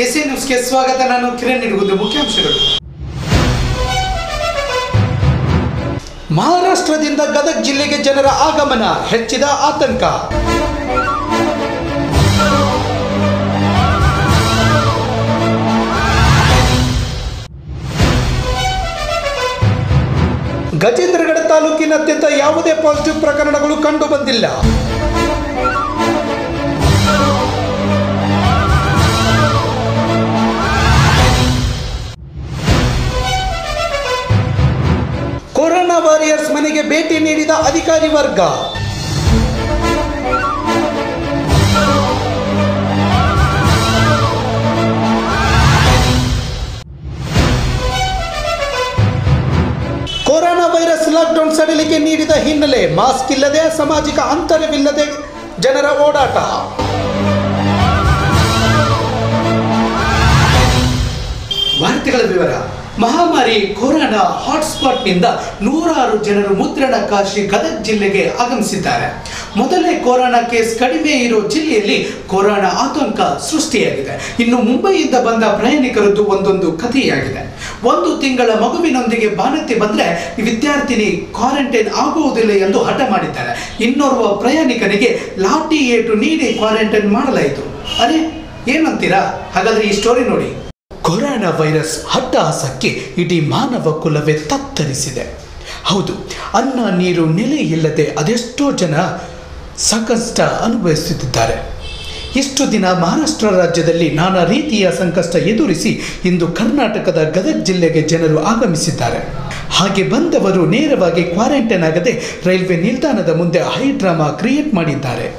AC ನ್ಯೂಸ್ಗೆ ಸ್ವಾಗತ. ನಾನು ಕಿರಣ್ ನಿಡುವುದು. ಮುಖ್ಯಾಂಶಗಳು. ಮಹಾರಾಷ್ಟ್ರದಿಂದ ಗದಗ ಜಿಲ್ಲೆಗೆ ಜನರ ಆಗಮನ, ಹೆಚ್ಚಿದ ಆತಂಕ. ಗಜೇಂದ್ರಗಡ ತಾಲೂಕಿನಾದ್ಯಂತ ಯಾವುದೇ ಪಾಸಿಟಿವ್ ಪ್ರಕರಣಗಳು ಕಂಡು ಬಂದಿಲ್ಲ. ಕೊರೋನಾ ವಾರಿಯರ್ಸ್ ಮನೆಗೆ ಭೇಟಿ ನೀಡಿದ ಅಧಿಕಾರಿ ವರ್ಗ. ಕೊರೋನಾ ವೈರಸ್ ಲಾಕ್ಡೌನ್ ಸಡಿಲಿಕೆ ನೀಡಿದ ಹಿನ್ನೆಲೆ ಮಾಸ್ಕ್ ಇಲ್ಲದೆ, ಸಾಮಾಜಿಕ ಅಂತರವಿಲ್ಲದೆ ಜನರ ಓಡಾಟ. ವಾರ್ತೆಗಳ ವಿವರ. ಮಹಾಮಾರಿ ಕೊರೋನಾ ಹಾಟ್ಸ್ಪಾಟ್ನಿಂದ ನೂರಾರು ಜನರು ಮುದ್ರಣ ಕಾಶಿ ಗದಗ ಜಿಲ್ಲೆಗೆ ಆಗಮಿಸಿದ್ದಾರೆ. ಮೊದಲೇ ಕೊರೋನಾ ಕೇಸ್ ಕಡಿಮೆ ಇರೋ ಜಿಲ್ಲೆಯಲ್ಲಿ ಕೊರೋನಾ ಆತಂಕ ಸೃಷ್ಟಿಯಾಗಿದೆ. ಇನ್ನು ಮುಂಬೈಯಿಂದ ಬಂದ ಪ್ರಯಾಣಿಕರದ್ದು ಒಂದೊಂದು ಕಥೆಯಾಗಿದೆ. 1 ತಿಂಗಳ ಮಗುವಿನೊಂದಿಗೆ ಬಾಣಂತಿ ಬಂದರೆ ವಿದ್ಯಾರ್ಥಿನಿ ಕ್ವಾರಂಟೈನ್ ಆಗುವುದಿಲ್ಲ ಎಂದು ಹಠ ಮಾಡಿದ್ದಾರೆ. ಇನ್ನೋರ್ವ ಪ್ರಯಾಣಿಕನಿಗೆ ಲಾಠಿ ಏಟು ನೀಡಿ ಕ್ವಾರಂಟೈನ್ ಮಾಡಲಾಯಿತು. ಅರೆ, ಏನಂತೀರಾ? ಹಾಗಾದ್ರೆ ಈ ಸ್ಟೋರಿ ನೋಡಿ. ಕೊರೋನಾ ವೈರಸ್ ಹಟ್ಟಹಾಸಕ್ಕೆ ಇಡೀ ಮಾನವ ಕುಲವೇ ತತ್ತರಿಸಿದೆ. ಹೌದು, ಅನ್ನ ನೀರು ನೆಲೆ ಇಲ್ಲದೆ ಅದೆಷ್ಟೋ ಜನ ಸಂಕಷ್ಟ ಅನುಭವಿಸುತ್ತಿದ್ದಾರೆ. ಇಷ್ಟು ದಿನ ಮಹಾರಾಷ್ಟ್ರ ರಾಜ್ಯದಲ್ಲಿ ನಾನಾ ರೀತಿಯ ಸಂಕಷ್ಟ ಎದುರಿಸಿ ಇಂದು ಕರ್ನಾಟಕದ ಗದಗ ಜಿಲ್ಲೆಗೆ ಜನರು ಆಗಮಿಸಿದ್ದಾರೆ. ಹಾಗೆ ಬಂದವರು ನೇರವಾಗಿ ಕ್ವಾರಂಟೈನ್ ಆಗದೆ ರೈಲ್ವೆ ನಿಲ್ದಾಣದ ಮುಂದೆ ಹೈ ಡ್ರಾಮಾ ಕ್ರಿಯೇಟ್ ಮಾಡಿದ್ದಾರೆ.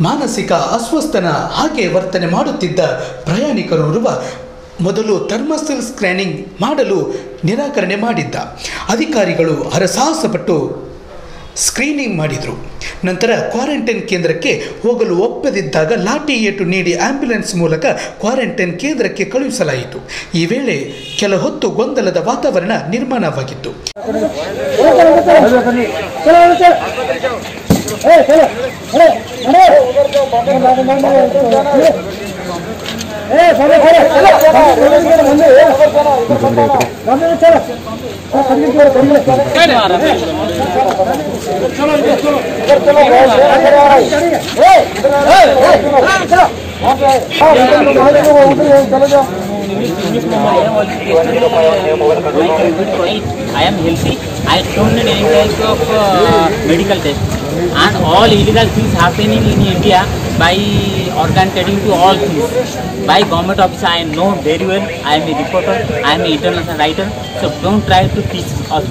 ಮಾನಸಿಕ ಅಸ್ವಸ್ಥನ ಹಾಗೆ ವರ್ತನೆ ಮಾಡುತ್ತಿದ್ದ ಪ್ರಯಾಣಿಕರೋರ್ವ ಮೊದಲು ಥರ್ಮಲ್ ಸ್ಕ್ಯಾನಿಂಗ್ ಮಾಡಲು ನಿರಾಕರಣೆ ಮಾಡಿದ್ದ. ಅಧಿಕಾರಿಗಳು ಹರಸಾಹಸಪಟ್ಟು ಸ್ಕ್ರೀನಿಂಗ್ ಮಾಡಿದರು. ನಂತರ ಕ್ವಾರಂಟೈನ್ ಕೇಂದ್ರಕ್ಕೆ ಹೋಗಲು ಒಪ್ಪದಿದ್ದಾಗ ಲಾಠಿ ಏಟು ನೀಡಿ ಆಂಬ್ಯುಲೆನ್ಸ್ ಮೂಲಕ ಕ್ವಾರಂಟೈನ್ ಕೇಂದ್ರಕ್ಕೆ ಕಳುಹಿಸಲಾಯಿತು. ಈ ವೇಳೆ ಕೆಲ ಹೊತ್ತು ಗೊಂದಲದ ವಾತಾವರಣ ನಿರ್ಮಾಣವಾಗಿತ್ತು. I am healthy. I don't need any type of medical test. And all illegal things happening in India by organ trading to all things. By government office, I know very well. I am a reporter. I am an international writer. So don't try to teach us.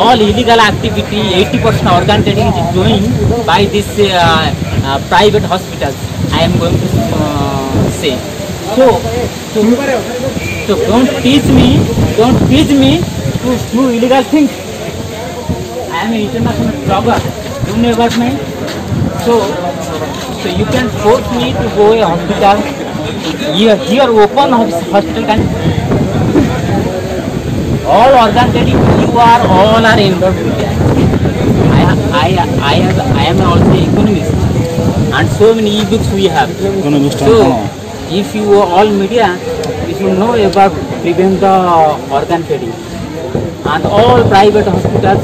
All illegal activity, 80% organ trading is doing by this private hospitals. I am going to say. So don't teach me to do illegal things. I am an international blogger. You know about me? So you can force me to go a hospital. Here open hospital can all organ trading. All are involved with that. I am also economist, and so many e-books we have. if you all media, you should know about prevent the organ trading and all private hospitals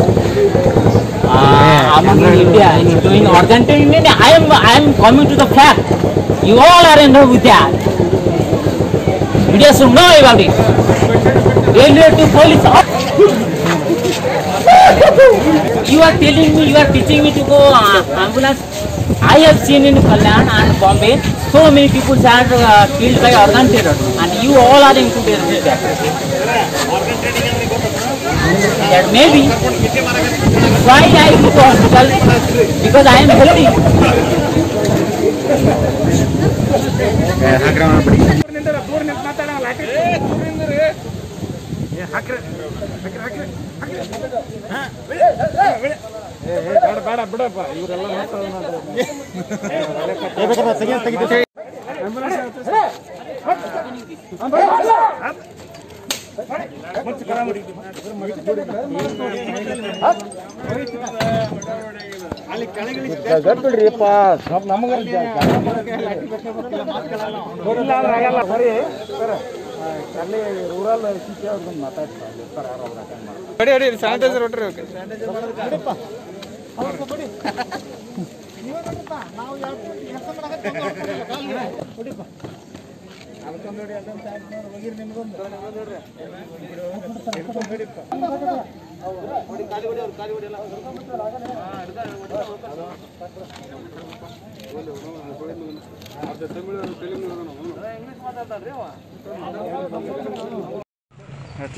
among India is doing organ trading. I am coming to the fact. You all are in love with that. Media should know about it. Railway to police. You are telling me, you are teaching me to go ambulance. I have seen in Kalyan and Bombay, so many people are killed by organ terror, and you all are included in that. That maybe why I go to hospital, because I am healthy.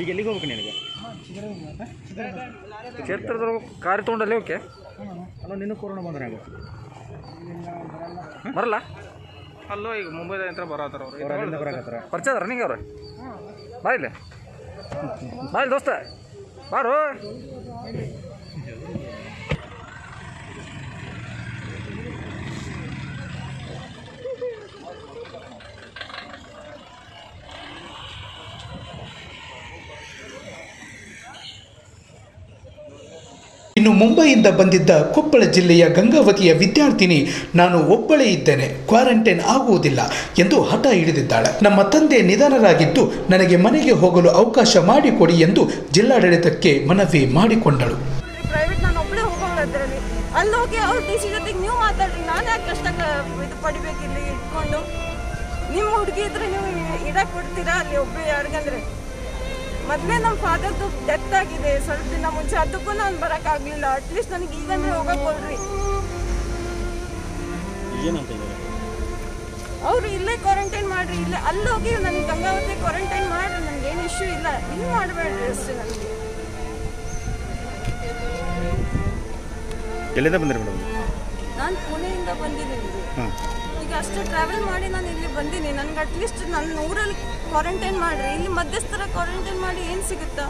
ಈಗ ಎಲ್ಲಿಗೆ ಹೋಗ್ಬೇಕು ನಿನಗೆ ಕ್ಷೇತ್ರದವ್ರು car ತೊಗೊಂಡಲ್ಲೇ okay ಅಲ್ಲ ನಿನ್ನ corona ಬಂದ್ರೆ ಆಗುತ್ತೆ ಬರಲ್ಲ ಅಲ್ಲೋ ಈಗ ಮುಂಬೈದ ಯಂತ್ರ ಬರತ್ತಾರ ಅವ್ರು ಬರಕತ್ತಾರ ಪರಿಚಯ ಅದಾರ ನಿಂಗೆ ಅವ್ರು ಬಾಯಿಲೆ ಬಾಯಿಲ್ ದೋಸ್ತ ಬಾರು ಇನ್ನು ಮುಂಬೈಯಿಂದ ಬಂದಿದ್ದ ಕೊಪ್ಪಳ ಜಿಲ್ಲೆಯ ಗಂಗಾವತಿಯ ವಿದ್ಯಾರ್ಥಿನಿ ನಾನು ಒಬ್ಬಳೇ ಇದ್ದೇನೆ, ಕ್ವಾರಂಟೈನ್ ಆಗುವುದಿಲ್ಲ ಎಂದು ಹಠ ಹಿಡಿದಿದ್ದಾಳೆ. ನಮ್ಮ ತಂದೆ ನಿಧನರಾಗಿದ್ದು ನನಗೆ ಮನೆಗೆ ಹೋಗಲು ಅವಕಾಶ ಮಾಡಿಕೊಡಿ ಎಂದು ಜಿಲ್ಲಾಡಳಿತಕ್ಕೆ ಮನವಿ ಮಾಡಿಕೊಂಡಳು. ಪ್ರೈವೇಟ್ ನಾನು ಒಬ್ಬಳೇ ಹೋಗೋದ್ರಲ್ಲಿ ಅಲ್ಲಿ ಹೋಗಿ ಅವ್ರ ಡಿ ಸಿ ಜೊತೆಗೆ ನೀವು ಮಾತಾಡ್ರಿ, ನಾನು ಯಾಕೆ ಕಷ್ಟ ಇದು ಪಡಿಬೇಕು ಇಲ್ಲಿ ಇಟ್ಕೊಂಡು? ನಿಮ್ಮ ಹುಡುಗಿ ಇದ್ರೆ ನೀವು ಇಡಕ್ಕೆ ಕೊಡ್ತೀರಾ ಅಲ್ಲಿ ಒಬ್ಬ ಯಾರಿಗಂದ್ರೆ? ಮೊದಲೇ ನಮ್ಮ ಫಾದರ್ದು ಡೆತ್ ಆಗಿದೆ ಸ್ವಲ್ಪ ದಿನ ಮುಂಚೆ, ಅದಕ್ಕೂ ನಾನು ಬರೋಕ್ಕಾಗಲಿಲ್ಲ. ಅಟ್ಲೀಸ್ಟ್ ನನಗೆ ಈಗಂದ್ರೆ ಹೋಗಕ್ಕೆ ಕೊಡ್ರಿ. ಅವರು ಇಲ್ಲೇ ಕ್ವಾರಂಟೈನ್ ಮಾಡ್ರಿ, ಇಲ್ಲೇ ಅಲ್ಲಿ ಹೋಗಿ ನನಗೆ ಗಂಗಾವತಿ ಕ್ವಾರಂಟೈನ್ ಮಾಡ್ರಿ, ನನಗೇನು ಇಶ್ಯೂ ಇಲ್ಲ, ಇಲ್ಲಿ ಮಾಡಬೇಡ್ರಿ ಅಷ್ಟೇ. ನನಗೆ ಎಲ್ಲಿಂದ ಬಂದಿರಿ ಮೇಡಮ್? ನಾನು ಪುಣೆಯಿಂದ ಬಂದಿದ್ದೀನಿ. ಈಗ ಅಷ್ಟು ಟ್ರಾವೆಲ್ ಮಾಡಿ ನಾನು ಇಲ್ಲಿ ಬಂದೀನಿ. ನನಗೆ ಅಟ್ಲೀಸ್ಟ್ ನನ್ನ ಊರಲ್ಲಿ ಕ್ವಾರಂಟೈನ್ ಮಾಡಿರಿ, ಇಲ್ಲಿ ಮಧ್ಯಸ್ಥರ ಕ್ವಾರಂಟೈನ್ ಮಾಡಿ ಏನು ಸಿಗುತ್ತಾ?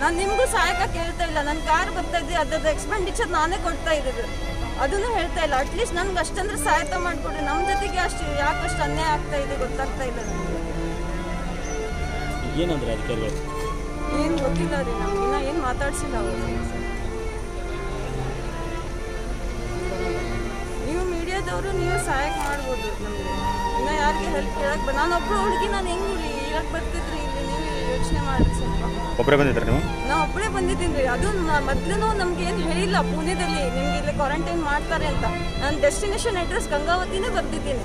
ನಾನು ನಿಮಗೂ ಸಹಾಯಕ ಕೇಳ್ತಾ ಇಲ್ಲ. ನನ್ನ ಕಾರ್ ಬರ್ತಾ ಇದ್ದೆ, ಅದ್ರದ್ದು ಎಕ್ಸ್ಪೆಂಡಿಚರ್ ನಾನೇ ಕೊಡ್ತಾ ಇದ್ದಿದ್ದು, ಅದನ್ನು ಹೇಳ್ತಾ ಇಲ್ಲ. ಅಟ್ಲೀಸ್ಟ್ ನನಗೆ ಅಷ್ಟಂದ್ರೆ ಸಹಾಯತ ಮಾಡಿಕೊಡ್ರಿ. ನಮ್ಮ ಜೊತೆಗೆ ಅಷ್ಟು ಯಾಕಷ್ಟು ಅನ್ಯಾಯ ಆಗ್ತಾ ಇದೆ ಗೊತ್ತಾಗ್ತಾ ಇಲ್ಲ ನನಗೆ. ಏನಂದ್ರೆ ಅಧಿಕಾರಿಗಳು ಏನು ಗೊತ್ತಿಲ್ಲ ರೀ, ನಮ್ಗೆ ಇನ್ನೂ ಏನು ಮಾತಾಡ್ಸಿಲ್ಲ ಅವರು. ನೀವು ಮೀಡಿಯಾದವರು ನೀವು ಸಹಾಯ ಮಾಡ್ಬೋದು ನಮಗೆ. ಇನ್ನು ಯಾರಿಗೆ ಹೆಲ್ಪ್ ಕೇಳಕ್ಕೆ ನಾನೊಬ್ಬಳು ಹುಡುಗಿ, ನಾನು ಹೆಂಗೆ ಇರಕ್ಕೆ ಬರ್ತಿದ್ರಿ ಇಲ್ಲಿ? ನೀವು ಯೋಚನೆ ಮಾಡಿರಿ ಸ್ವಲ್ಪ. ಒಬ್ಬರೇ ಬಂದಿದ್ದಾರೆ ನೀವು? ನಾವು ಒಬ್ಬಳೇ ಬಂದಿದ್ದೀನಿ ರೀ. ಅದು ಮೊದಲು ನಮ್ಗೆ ಏನು ಹೇಳಿಲ್ಲ ಪುಣೆದಲ್ಲಿ ನಿಮ್ಗೆ ಇಲ್ಲಿ ಕ್ವಾರಂಟೈನ್ ಮಾಡ್ತಾರೆ ಅಂತ. ನಾನು ಡೆಸ್ಟಿನೇಷನ್ ಅಡ್ರೆಸ್ ಗಂಗಾವತಿನೇ ಬರ್ತಿದ್ದೀನಿ.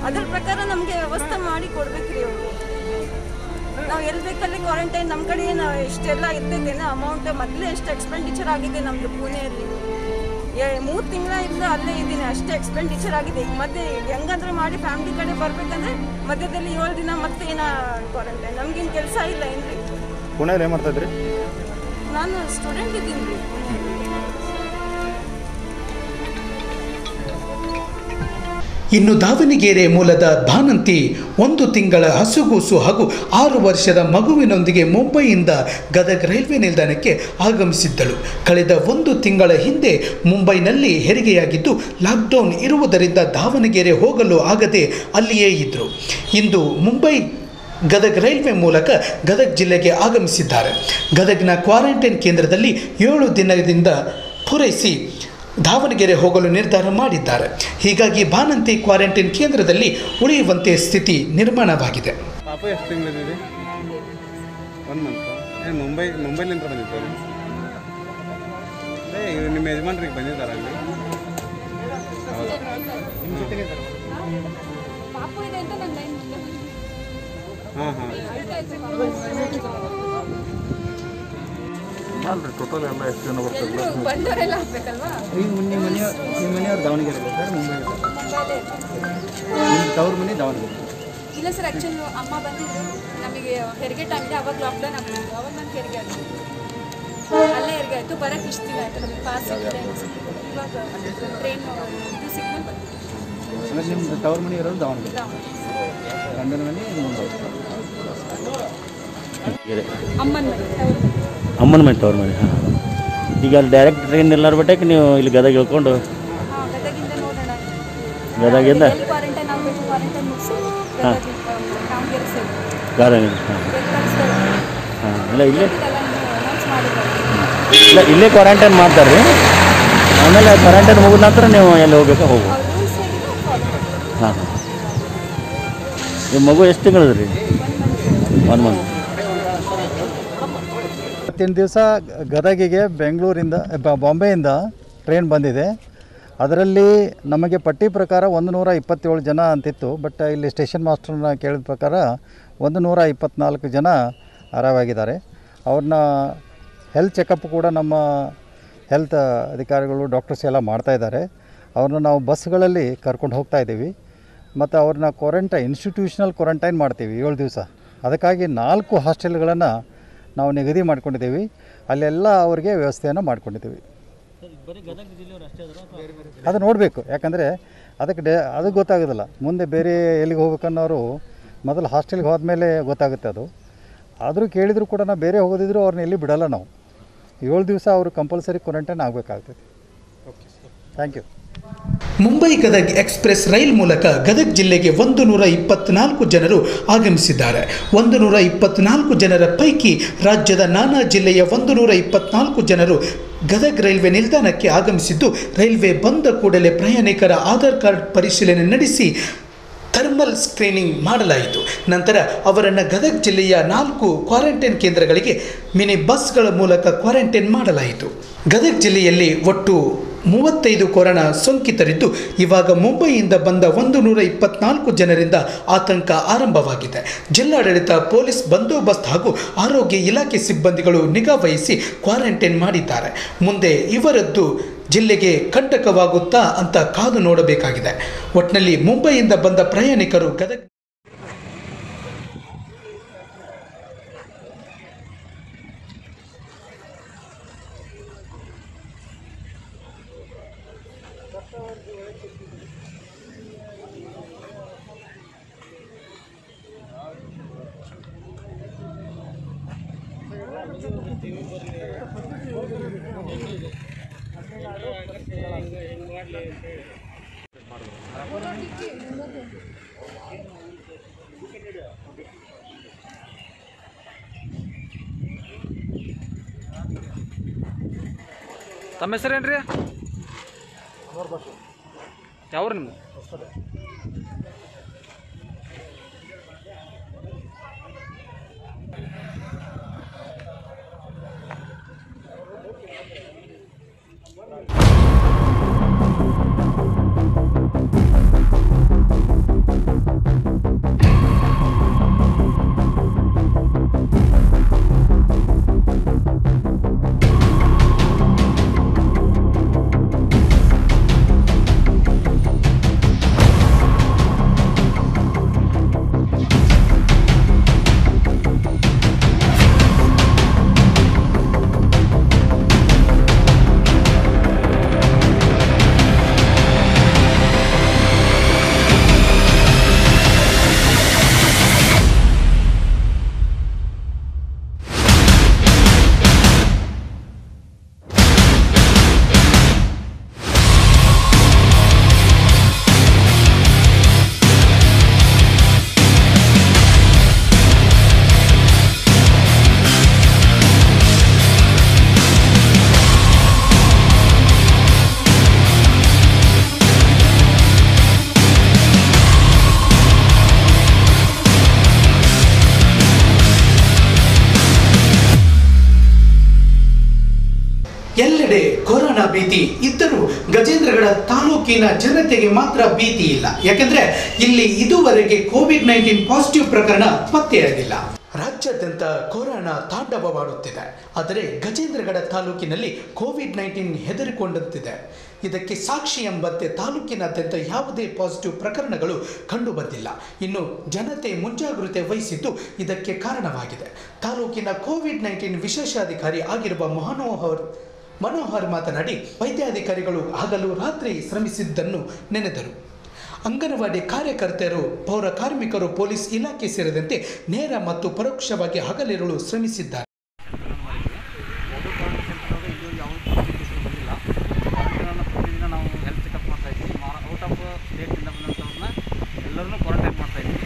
ಅದ್ರ ಪ್ರಕಾರ ನಮಗೆ ವ್ಯವಸ್ಥೆ ಮಾಡಿ ಕೊಡ್ಬೇಕ್ರಿ ಅವರು. ನಾವು ಎಲ್ಲಿ ಬೇಕಲ್ಲಿ ಕ್ವಾರಂಟೈನ್ ನಮ್ಮ ಕಡೆ ಏನು ಇಷ್ಟೆಲ್ಲ ಇರ್ತೈತೇನೋ ಅಮೌಂಟ್, ಮೊದಲೇ ಎಷ್ಟು ಎಕ್ಸ್ಪೆಂಡಿಚರ್ ಆಗಿದೆ ನಮ್ಮದು ಪುಣೆಯಲ್ಲಿ. 3 ತಿಂಗಳಿಂದ ಅಲ್ಲೇ ಇದ್ದೀನಿ, ಅಷ್ಟೇ ಎಕ್ಸ್ಪೆಂಡಿಚರ್ ಆಗಿದೆ. ಈಗ ಮತ್ತೆ ಹೆಂಗಂದ್ರೆ ಮಾಡಿ ಫ್ಯಾಮಿಲಿ ಕಡೆ ಬರ್ಬೇಕಂದ್ರೆ ಮಧ್ಯದಲ್ಲಿ 7 ದಿನ ಮತ್ತೆ ಏನೋ ಕ್ವಾರಂಟೈನ್. ನಮ್ಗೇನು ಕೆಲಸ ಇಲ್ಲ ಏನ್ರಿ? ಪುಣೆಯಲ್ಲಿ ಏನು ಮಾಡ್ತಾ ಇದ್ರಿ? ನಾನು ಸ್ಟೂಡೆಂಟ್ ಇದ್ದೀನಿ ರೀ. ಇನ್ನು ದಾವಣಗೆರೆ ಮೂಲದ ಭಾನಂತಿ 1 ತಿಂಗಳ ಹಸುಗೂಸು ಹಾಗೂ 6 ವರ್ಷದ ಮಗುವಿನೊಂದಿಗೆ ಮುಂಬೈಯಿಂದ ಗದಗ ರೈಲ್ವೆ ನಿಲ್ದಾಣಕ್ಕೆ ಆಗಮಿಸಿದ್ದಳು. ಕಳೆದ 1 ತಿಂಗಳ ಹಿಂದೆ ಮುಂಬೈನಲ್ಲಿ ಹೆರಿಗೆಯಾಗಿದ್ದು ಲಾಕ್ಡೌನ್ ಇರುವುದರಿಂದ ದಾವಣಗೆರೆ ಹೋಗಲು ಆಗದೆ ಅಲ್ಲಿಯೇ ಇದ್ದರು. ಇಂದು ಮುಂಬೈ ಗದಗ ರೈಲ್ವೆ ಮೂಲಕ ಗದಗ ಜಿಲ್ಲೆಗೆ ಆಗಮಿಸಿದ್ದಾರೆ. ಗದಗಿನ ಕ್ವಾರಂಟೈನ್ ಕೇಂದ್ರದಲ್ಲಿ 7 ದಿನದಿಂದ ಪೂರೈಸಿ ದಾವಣಗೆರೆ ಹೋಗಲು ನಿರ್ಧಾರ ಮಾಡಿದ್ದಾರೆ. ಹೀಗಾಗಿ ಬಾಣಂತಿ ಕ್ವಾರಂಟೈನ್ ಕೇಂದ್ರದಲ್ಲಿ ಉಳಿಯುವಂತೆ ಸ್ಥಿತಿ ನಿರ್ಮಾಣವಾಗಿದೆ. ಪಾಪ ಎಷ್ಟು ತಿಂಗಳಿದೆ? 1 ಮಂತ್. ಮುಂಬೈಲಿಂದ ಬಂದಿದ್ದಾರೆ. ನಿಮ್ಮ ಯಜಮಾನ್ರಿಗೆ ಬಂದಿದ್ದಾರೆ ಅಲ್ಲಿ? ಹಾಂ ಹಾಂ. ಅಲ್ರಿ ಟೋಟಲ್ ಎಲ್ಲ ಎಷ್ಟು ಜನ ಬರ್ತಾರೆ? ಬಂದವರೆಲ್ಲ ಹಾಕ್ಬೇಕಲ್ವಾ? ನಿಮ್ಮ ಮನೆಯವ್ರು ದಾವಣಗೆರೆ ಸರ್, ಮುಂಬೈ ನಿಮ್ಮ ತವ್ರ ಮನೆ ದಾವಣಗೆರೆ? ಇಲ್ಲ ಸರ್, ಆ್ಯಕ್ಚುಲಿ ಅಮ್ಮ ಬಂದಿದ್ರು, ನಮಗೆ ಹೆರಿಗೆ ಟೈಮ್ ಇದೆ, ಅವಾಗ ಲಾಕ್ಡೌನ್ ಆಗ್ತಿತ್ತು, ಅವಾಗ ನಂಗೆ ಹೆರಿಗೆ ಆಯಿತು, ಅಲ್ಲೇ ಹೆರಿಗೆ ಆಯಿತು. ಬರೋಕ್ಕೆ ಇಷ್ಟು ದಿನ ಆಯಿತು, ನಮಗೆ ಪಾಸ್ ಆಗಿದೆ. ಇವಾಗ ಟ್ರೈನ್ ಇದು ಸಿಗ್ಮೇಲೆ ಬಂದಿತ್ತು. ಅಂದರೆ ನಿಮ್ಮ ತವ್ರ ಮನೆ ಇರೋದು ದಾವಣಗೆರೆ, ಗಂಡನ ಮನೆ ಮುಂಬೈ. ಅಮ್ಮನ ಮನೆ ತವ್ರ ಮನೆ. ಅಮ್ಮನ ಮನೆ ತವ್ರ ಮನೆ. ಹಾಂ, ಈಗ ಅಲ್ಲಿ ಡೈರೆಕ್ಟ್ ಟ್ರೈನ್ ಎಲ್ಲರ ಬಿಟ್ಟಕ್ಕೆ ನೀವು ಇಲ್ಲಿ ಗದಗ ಇಳ್ಕೊಂಡು? ಹಾಂ, ಗದಗಿಂದ ನೋಡೋಣ, ಗದಗಿಂದ ಕ್ವಾರಂಟೈನ್ ಆಗಬೇಕು, ಕ್ವಾರಂಟೈನ್ ಮುಗಿಸಿ ದಾವಣಗೆರೆ ಸೇರಿ ಗದಗ. ಹಾಂ ಹಾಂ, ಇಲ್ಲ ಇಲ್ಲೇ ಕ್ವಾರಂಟೈನ್ ಮಾಡ್ತಾರೆ ರೀ. ಆಮೇಲೆ ಕ್ವಾರಂಟೈನ್ ಮುಗಿದ ನಂತರ ನೀವು ಎಲ್ಲಿ ಹೋಗ್ಬೇಕಾ ಹೋಗು. ಹಾಂ ಹಾಂ. ನಿಮ್ಮ ಮಗು ಎಷ್ಟು ತಿಂಗಳದ ರೀ? 1 ಮಂತ್. ಇವತ್ತಿನ ದಿವಸ ಗದಗಿಗೆ ಬೆಂಗಳೂರಿಂದ ಬಾಂಬೆಯಿಂದ ಟ್ರೈನ್ ಬಂದಿದೆ. ಅದರಲ್ಲಿ ನಮಗೆ ಪಟ್ಟಿ ಪ್ರಕಾರ 127 ಜನ ಅಂತಿತ್ತು. ಬಟ್ ಇಲ್ಲಿ ಸ್ಟೇಷನ್ ಮಾಸ್ಟರ್ನ ಕೇಳಿದ ಪ್ರಕಾರ 124 ಜನ ಆರಾಮಾಗಿದ್ದಾರೆ. ಅವ್ರನ್ನ ಹೆಲ್ತ್ ಚೆಕಪ್ ಕೂಡ ನಮ್ಮ ಹೆಲ್ತ್ ಅಧಿಕಾರಿಗಳು, ಡಾಕ್ಟರ್ಸ್ ಎಲ್ಲ ಮಾಡ್ತಾಯಿದ್ದಾರೆ. ಅವ್ರನ್ನ ನಾವು ಬಸ್ಗಳಲ್ಲಿ ಕರ್ಕೊಂಡು ಹೋಗ್ತಾಯಿದ್ದೀವಿ. ಮತ್ತು ಅವ್ರನ್ನ ಇನ್ಸ್ಟಿಟ್ಯೂಷನಲ್ ಕ್ವಾರಂಟೈನ್ ಮಾಡ್ತೀವಿ 7 ದಿವಸ. ಅದಕ್ಕಾಗಿ 4 ಹಾಸ್ಟೆಲ್ಗಳನ್ನು ನಾವು ನಿಗದಿ ಮಾಡ್ಕೊಂಡಿದ್ದೀವಿ. ಅಲ್ಲೆಲ್ಲ ಅವರಿಗೆ ವ್ಯವಸ್ಥೆಯನ್ನು ಮಾಡ್ಕೊಂಡಿದ್ದೀವಿ. ಅದು ನೋಡಬೇಕು, ಯಾಕಂದರೆ ಅದು ಗೊತ್ತಾಗೋದಿಲ್ಲ. ಮುಂದೆ ಬೇರೆ ಎಲ್ಲಿಗೆ ಹೋಗ್ಬೇಕನ್ನೋರು ಮೊದಲು ಹಾಸ್ಟೆಲ್ಗೆ ಹೋದ್ಮೇಲೆ ಗೊತ್ತಾಗುತ್ತೆ ಅದು. ಆದರೂ ಕೇಳಿದರೂ ಕೂಡ ನಾವು ಬೇರೆ ಹೋಗೋದಿದ್ರು ಅವ್ರನ್ನ ಎಲ್ಲಿ ಬಿಡೋಲ್ಲ ನಾವು. 7 ದಿವಸ ಅವರು ಕಂಪಲ್ಸರಿ ಕ್ವಾರಂಟೈನ್ ಆಗಬೇಕಾಗ್ತದೆ. Thank you. Mumbai Gadag Express rail ಮೂಲಕ ಗದಗ್ ಜಿಲ್ಲೆಗೆ 124 ಜನರು ಆಗಮಿಸಿದ್ದಾರೆ. 124 ಜನರ ಪೈಕಿ ರಾಜ್ಯದ ನಾನಾ ಜಿಲ್ಲೆಯ 124 ಜನರು ಗದಗ್ ರೈಲ್ವೆ ನಿಲ್ದಾಣಕ್ಕೆ ಆಗಮಿಸಿದ್ದು, ರೈಲ್ವೆ ಬಂದ ಕೂಡಲೇ ಪ್ರಯಾಣಿಕರ ಆಧಾರ್ ಕಾರ್ಡ್ ಪರಿಶೀಲನೆ ನಡೆಸಿ ಥರ್ಮಲ್ ಸ್ಕ್ರೀನಿಂಗ್ ಮಾಡಲಾಯಿತು. ನಂತರ ಅವರನ್ನು ಗದಗ್ ಜಿಲ್ಲೆಯ 4 ಕ್ವಾರಂಟೈನ್ ಕೇಂದ್ರಗಳಿಗೆ ಮಿನಿ ಬಸ್ಗಳ ಮೂಲಕ ಕ್ವಾರಂಟೈನ್ ಮಾಡಲಾಯಿತು. ಗದಗ್ ಜಿಲ್ಲೆಯಲ್ಲಿ ಒಟ್ಟು 35 ಕೊರೋನಾ ಸೋಂಕಿತರಿದ್ದು, ಇವಾಗ ಮುಂಬೈಯಿಂದ ಬಂದ 124 ಜನರಿಂದ ಆತಂಕ ಆರಂಭವಾಗಿದೆ. ಜಿಲ್ಲಾಡಳಿತ, ಪೊಲೀಸ್ ಬಂದೋಬಸ್ತ್ ಹಾಗೂ ಆರೋಗ್ಯ ಇಲಾಖೆ ಸಿಬ್ಬಂದಿಗಳು ನಿಗಾ ವಹಿಸಿ ಕ್ವಾರಂಟೈನ್ ಮಾಡಿದ್ದಾರೆ. ಮುಂದೆ ಇವರದ್ದು ಜಿಲ್ಲೆಗೆ ಕಂಟಕವಾಗುತ್ತಾ ಅಂತ ಕಾದು ನೋಡಬೇಕಾಗಿದೆ. ಒಟ್ಟಿನಲ್ಲಿ ಮುಂಬೈಯಿಂದ ಬಂದ ಪ್ರಯಾಣಿಕರು ಗದಗ ತಮ್ಮ ಹೆಸರೇನ್ರಿ? ಯಾವ್ರು ನಿಮ್ದು? ಕೊರೋನಾ ಭೀತಿ ಇದ್ದರೂ ಗಜೇಂದ್ರಗಡ ತಾಲೂಕಿನ ಜನತೆಗೆ ಮಾತ್ರ ಭೀತಿ ಇಲ್ಲ. ಯಾಕೆಂದ್ರೆ ಇಲ್ಲಿ ಇದುವರೆಗೆ ಕೋವಿಡ್-19 ಪಾಸಿಟಿವ್ ಪ್ರಕರಣ ಪತ್ತೆಯಾಗಿಲ್ಲ. ರಾಜ್ಯಾದ್ಯಂತ ಕೊರೋನಾ ತಾಂಡವವಾಡುತ್ತಿದೆ. ಆದರೆ ಗಜೇಂದ್ರಗಡ ತಾಲೂಕಿನಲ್ಲಿ ಕೋವಿಡ್-19 ಹೆದರಿಕೊಂಡಂತಿದೆ. ಇದಕ್ಕೆ ಸಾಕ್ಷಿ ಎಂಬಂತೆ ತಾಲೂಕಿನಾದ್ಯಂತ ಯಾವುದೇ ಪಾಸಿಟಿವ್ ಪ್ರಕರಣಗಳು ಕಂಡುಬಂದಿಲ್ಲ. ಇನ್ನು ಜನತೆ ಮುಂಜಾಗ್ರತೆ ವಹಿಸಿದ್ದು ಇದಕ್ಕೆ ಕಾರಣವಾಗಿದೆ. ತಾಲೂಕಿನ ಕೋವಿಡ್-19 ವಿಶೇಷಾಧಿಕಾರಿ ಆಗಿರುವ ಮನೋಹರ್ ಮಾತನಾಡಿ, ವೈದ್ಯಾಧಿಕಾರಿಗಳು ಹಗಲು ರಾತ್ರಿ ಶ್ರಮಿಸಿದ್ದನ್ನು ನೆನೆದರು. ಅಂಗನವಾಡಿ ಕಾರ್ಯಕರ್ತೆಯರು, ಪೌರ ಕಾರ್ಮಿಕರು, ಪೊಲೀಸ್ ಇಲಾಖೆ ಸೇರಿದಂತೆ ನೇರ ಮತ್ತು ಪರೋಕ್ಷವಾಗಿ ಹಗಲಿರುಳು ಶ್ರಮಿಸಿದ್ದಾರೆ. ಪ್ರತಿದಿನ ನಾವು ಹೆಲ್ತ್ ಚೆಕಪ್ ಮಾಡ್ತಾ ಇದ್ವಿ. ಔಟ್ ಆಫ್ ಸ್ಟೇಟಿಂದ ಬಂದಂಥವ್ರನ್ನ ಎಲ್ಲರನ್ನೂ ಕ್ವಾರಂಟೈನ್ ಮಾಡ್ತಾ ಇದ್ವಿ.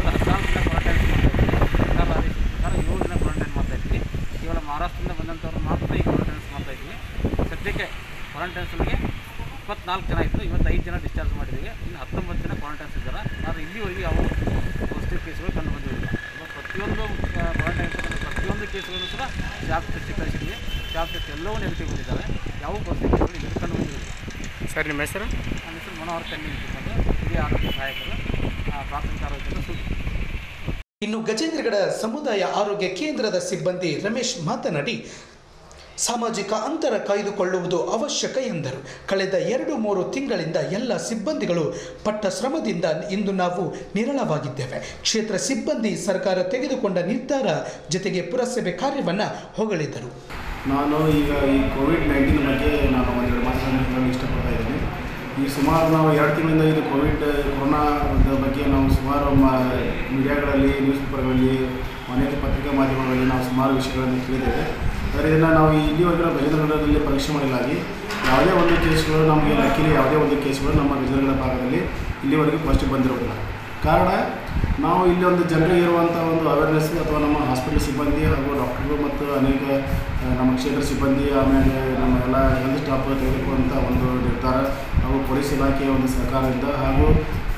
14 ದಿನ ಕ್ವಾರಂಟೈನ್ ಮಾಡ್ತಾ ಇದ್ವಿ. 7 ದಿನ ಕ್ವಾರಂಟೈನ್ ಮಾಡ್ತಾ ಇದ್ವಿ. ಕೇವಲ ಮಹಾರಾಷ್ಟ್ರದಿಂದ ಬಂದಂಥವ್ರು ಮಾತ್ರ ಈ ಕ್ವಾರಂಟೈನ್ಸ್ ಮಾಡ್ತಾ ಇದ್ವಿ. ಸದ್ಯಕ್ಕೆ ಕ್ವಾರಂಟೈನ್ಸ್ಗಳಿಗೆ 24 ಜನ ಇತ್ತು. ಇವತ್ತು 5 ಜನ ಡಿಸ್ಚಾರ್ಜ್ ಮಾಡಿದ್ದೀವಿ. ಇನ್ನು 19 ಜನ ಕ್ವಾರಂಟೈನ್ಸ್ ಇದ್ದಾರೆ. ಆದರೆ ಇಲ್ಲಿವರೆಗೆ ಯಾವ ಪಾಸಿಟಿವ್ ಕೇಸ್ಗಳು ಕಂಡು ಬಂದಿರಲಿಲ್ಲ. ಪ್ರತಿಯೊಂದು ಪ್ರತಿಯೊಂದು ಕೇಸ್ಗಳನ್ನು ಸಹ ಸ್ವಾಬ್ ಟೆಸ್ಟ್ ಕಳಿಸಿದ್ವಿ. ಸ್ವಾಬ್ ಟೆಸ್ಟ್ ಎಲ್ಲವೂ ನೆಗೆಟಿವ್ ಬಂದಿದ್ದಾವೆ. ಯಾವ ಪಾಸಿಟಿವ್ ಕೇಸ್ಗಳು ಇಲ್ಲಿ ಕಂಡು ಬಂದಿರಲಿಲ್ಲ. ಸರ್, ನಿಮ್ಮ ಹೆಸರು? ನನ್ನ ಹೆಸರು ಮನೋಹರ್ ಕನ್ನಿ ಅಂತಂದು ಹಿರಿಯ ಆರೋಗ್ಯ ಸಹಾಯಕರು, ಪ್ರಾಥಮಿಕ ಆರೋಗ್ಯದ ಸೂಚನೆ. ಇನ್ನು ಗಜೇಂದ್ರಗಡ ಸಮುದಾಯ ಆರೋಗ್ಯ ಕೇಂದ್ರದ ಸಿಬ್ಬಂದಿ ರಮೇಶ್ ಮಾತನಾಡಿ, ಸಾಮಾಜಿಕ ಅಂತರ ಕಾಯ್ದುಕೊಳ್ಳುವುದು ಅವಶ್ಯಕ ಎಂದರು. ಕಳೆದ 2-3 ತಿಂಗಳಿಂದ ಎಲ್ಲ ಸಿಬ್ಬಂದಿಗಳು ಪಟ್ಟ ಶ್ರಮದಿಂದ ಇಂದು ನಾವು ನಿರಳವಾಗಿದ್ದೇವೆ. ಕ್ಷೇತ್ರ ಸಿಬ್ಬಂದಿ ಸರ್ಕಾರ ತೆಗೆದುಕೊಂಡ ನಿರ್ಧಾರ ಜೊತೆಗೆ ಪುರಸಭೆ ಕಾರ್ಯವನ್ನು ಹೊಗಳಿದರು. ನಾನು ಈಗ ಈ ಕೋವಿಡ್-19 ಬಗ್ಗೆ ನಾನು ಒಂದೆರಡು ಮಾತುಗಳನ್ನು ಹೇಳಲು ಇಷ್ಟಪಡ್ತಾ ಇದ್ದೀನಿ. ಈ ಸುಮಾರು ನಾವು 2 ತಿಂಗಳಿಂದ ಇದು ಕೊರೋನಾದ ಬಗ್ಗೆ ನಾವು ಸುಮಾರು ಮೀಡಿಯಾಗಳಲ್ಲಿ, ನ್ಯೂಸ್ ಪೇಪರ್ಗಳಲ್ಲಿ, ಅನೇಕ ಪತ್ರಿಕಾ ಮಾಧ್ಯಮಗಳಲ್ಲಿ ನಾವು ಸುಮಾರು ವಿಷಯಗಳನ್ನು ತಿಳಿದ್ದೇವೆ. ಆದರೆ ಇದನ್ನು ನಾವು ಇಲ್ಲಿವರೆಗೂ ಗಜೇಂದ್ರಗಡದಲ್ಲಿ ಪರೀಕ್ಷೆ ಮಾಡಲಾಗಿ ಯಾವುದೇ ಒಂದು ಕೇಸ್ಗಳು ನಮಗೆ ಲಕ್ಕಿಲಿ ಯಾವುದೇ ಒಂದು ಕೇಸ್ಗಳು ನಮ್ಮ ಗಜೇಂದ್ರಗಡ ಭಾಗದಲ್ಲಿ ಇಲ್ಲಿವರೆಗೂ ಫಸ್ಟ್ ಬಂದಿರೋದಿಲ್ಲ. ಕಾರಣ ನಾವು ಇಲ್ಲಿ ಒಂದು ಜನರಿಗೆ ಇರುವಂಥ ಒಂದು ಅವೇರ್ನೆಸ್ ಅಥವಾ ನಮ್ಮ ಹಾಸ್ಪಿಟಲ್ ಸಿಬ್ಬಂದಿ ಹಾಗೂ ಡಾಕ್ಟರ್ಗಳು ಮತ್ತು ಅನೇಕ ನಮ್ಮ ಕ್ಷೇತ್ರ ಸಿಬ್ಬಂದಿ, ಆಮೇಲೆ ನಮ್ಮ ಎಲ್ಲ ಹೆಲ್ತ್ ಸ್ಟಾಫ್ ತೆಗೆದುಕೊಂಡಂಥ ಒಂದು ನಿರ್ಧಾರ ಹಾಗೂ ಪೊಲೀಸ್ ಇಲಾಖೆಯ ಒಂದು ಸಹಕಾರದಿಂದ ಹಾಗೂ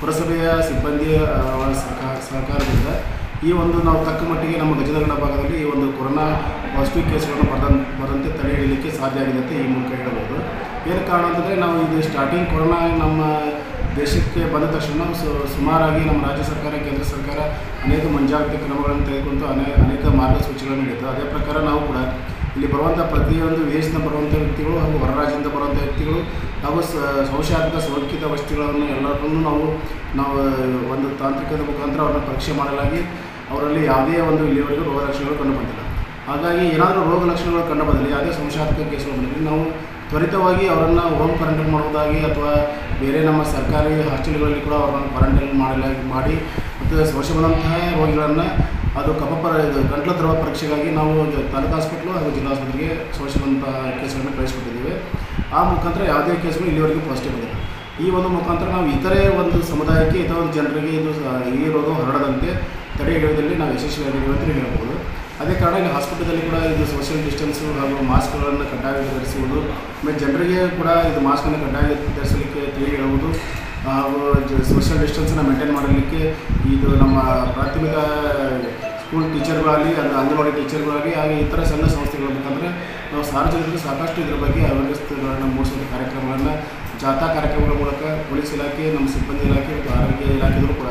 ಪುರಸಭೆಯ ಸಿಬ್ಬಂದಿಯ ಸಹಕಾರದಿಂದ ಈ ಒಂದು ನಾವು ತಕ್ಕ ಮಟ್ಟಿಗೆ ನಮ್ಮ ಗಜೇಂದ್ರಗಡ ಭಾಗದಲ್ಲಿ ಈ ಒಂದು ಕೊರೋನಾ ಪಾಸಿಟಿವ್ ಕೇಸ್ಗಳನ್ನು ಬರದಂತೆ ತಡೆ ಹಿಡಿಯಲಿಕ್ಕೆ ಸಾಧ್ಯ ಆಗಿದೆ ಅಂತ ಈ ಮೂಲಕ ಹೇಳಬಹುದು. ಏನು ಕಾರಣ ಅಂತಂದರೆ ನಾವು ಇದು ಸ್ಟಾರ್ಟಿಂಗ್ ಕೊರೋನಾ ನಮ್ಮ ದೇಶಕ್ಕೆ ಬಂದ ತಕ್ಷಣ ಸುಮಾರಾಗಿ ನಮ್ಮ ರಾಜ್ಯ ಸರ್ಕಾರ, ಕೇಂದ್ರ ಸರ್ಕಾರ ಅನೇಕ ಮುಂಜಾಗ್ರತಾ ಕ್ರಮಗಳನ್ನು ತೆಗೆದುಕೊಂಡು ಅನೇಕ ಮಾರ್ಗಸೂಚಿಗಳನ್ನು ನೀಡಿತ್ತು. ಅದೇ ಪ್ರಕಾರ ನಾವು ಕೂಡ ಇಲ್ಲಿ ಬರುವಂಥ ಪ್ರತಿಯೊಂದು ವಿದೇಶದಿಂದ ಬರುವಂಥ ವ್ಯಕ್ತಿಗಳು ಹಾಗೂ ಹೊರ ರಾಜ್ಯದಿಂದ ಬರುವಂಥ ವ್ಯಕ್ತಿಗಳು ಹಾಗೂ ಸಂಶಯಾತ್ಮಕ ಸೋಂಕಿತ ವಸ್ತುಗಳನ್ನು ಎಲ್ಲರನ್ನೂ ನಾವು ಒಂದು ತಾಂತ್ರಿಕದ ಮುಖಾಂತರ ಅವ್ರನ್ನ ಪರೀಕ್ಷೆ ಮಾಡಲಾಗಿ ಅವರಲ್ಲಿ ಯಾವುದೇ ಒಂದು ಇಲ್ಲಿವರೆಗೂ ರೋಗ ಲಕ್ಷಣಗಳು ಕಂಡು ಬಂದಿಲ್ಲ. ಹಾಗಾಗಿ ಏನಾದರೂ ರೋಗ ಲಕ್ಷಣಗಳು ಕಂಡು ಬಂದಲ್ಲಿ ಯಾವುದೇ ಸಂಶಯಾತ್ಮಕ ಕೇಸ್ಗಳು ಬಂದರೆ ನಾವು ತ್ವರಿತವಾಗಿ ಅವರನ್ನು ಹೋಮ್ ಕ್ವಾರಂಟೈನ್ ಮಾಡುವುದಾಗಿ ಅಥವಾ ಬೇರೆ ನಮ್ಮ ಸರ್ಕಾರಿ ಹಾಸ್ಟೆಲ್ಗಳಲ್ಲಿ ಕೂಡ ಅವರನ್ನು ಕ್ವಾರಂಟೈನ್ ಮಾಡಿ ಮತ್ತು ಶ್ವಾಸ ಬಂದಂತಹ ರೋಗಿಗಳನ್ನು ಅದು ಇದು ಗಂಟಲು ದ್ರವ ಪರೀಕ್ಷೆಗಾಗಿ ನಾವು ತಾಲೂಕು ಹಾಸ್ಪಿಟ್ಲು ಹಾಗೂ ಜಿಲ್ಲಾ ಆಸ್ಪತ್ರೆಗೆ ಶ್ವಾಸದಂತಹ ಕೇಸ್ಗಳನ್ನು ಕಳಿಸ್ಕೊಟ್ಟಿದ್ದೇವೆ. ಆ ಮುಖಾಂತರ ಯಾವುದೇ ಕೇಸ್ಗಳು ಇಲ್ಲಿವರೆಗೂ ಪಾಸಿಟಿವ್ ಬಂದಿಲ್ಲ. ಈ ಒಂದು ಮುಖಾಂತರ ನಾವು ಇತರೆ ಒಂದು ಸಮುದಾಯಕ್ಕೆ ಇತರ ಒಂದು ಜನರಿಗೆ ಇದು ಈ ರೋಗ ಹರಡದಂತೆ ತಡೆ ಹಿಡಿಯುವುದರಲ್ಲಿ ನಾವು ಯಶಸ್ವಿಯಾಗಿದ್ದೀವಿ ಅಂತ ಹೇಳ್ಬೋದು. ಅದೇ ಕಾರಣ ಇಲ್ಲಿ ಹಾಸ್ಪಿಟಲಲ್ಲಿ ಕೂಡ ಇದು ಸೋಷಿಯಲ್ ಡಿಸ್ಟೆನ್ಸು ಹಾಗೂ ಮಾಸ್ಕ್ಗಳನ್ನು ಕಡ್ಡಾಯವಾಗಿ ಧರಿಸುವುದು, ಆಮೇಲೆ ಜನರಿಗೆ ಕೂಡ ಇದು ಮಾಸ್ಕನ್ನು ಕಡ್ಡಾಯ ಧರಿಸಲಿಕ್ಕೆ ತಿಳಿ ಹೇಳುವುದು ಹಾಗೂ ಸೋಷಿಯಲ್ ಡಿಸ್ಟೆನ್ಸನ್ನು ಮೇಂಟೈನ್ ಮಾಡಲಿಕ್ಕೆ ಇದು ನಮ್ಮ ಪ್ರಾಥಮಿಕ ಸ್ಕೂಲ್ ಟೀಚರ್ಗಳಾಗಲಿ, ಅಂಗನವಾಡಿ ಟೀಚರ್ಗಳಾಗಲಿ ಹಾಗೆ ಇತರ ಸಣ್ಣ ಸಂಸ್ಥೆಗಳ ಮುಖಾಂತರ ನಾವು ಸಾರ್ವಜನಿಕರು ಸಾಕಷ್ಟು ಇದರ ಬಗ್ಗೆ ಅವೇರ್ನೆಸ್ಗಳನ್ನು ಮೂಡಿಸುವಂಥ ಕಾರ್ಯಕ್ರಮಗಳನ್ನು ಜಾಥಾ ಕಾರ್ಯಕ್ರಮಗಳ ಮೂಲಕ ಪೊಲೀಸ್ ಇಲಾಖೆ, ನಮ್ಮ ಸಿಬ್ಬಂದಿ ಇಲಾಖೆ ಮತ್ತು ಆರೋಗ್ಯ ಇಲಾಖೆಗಳು ಕೂಡ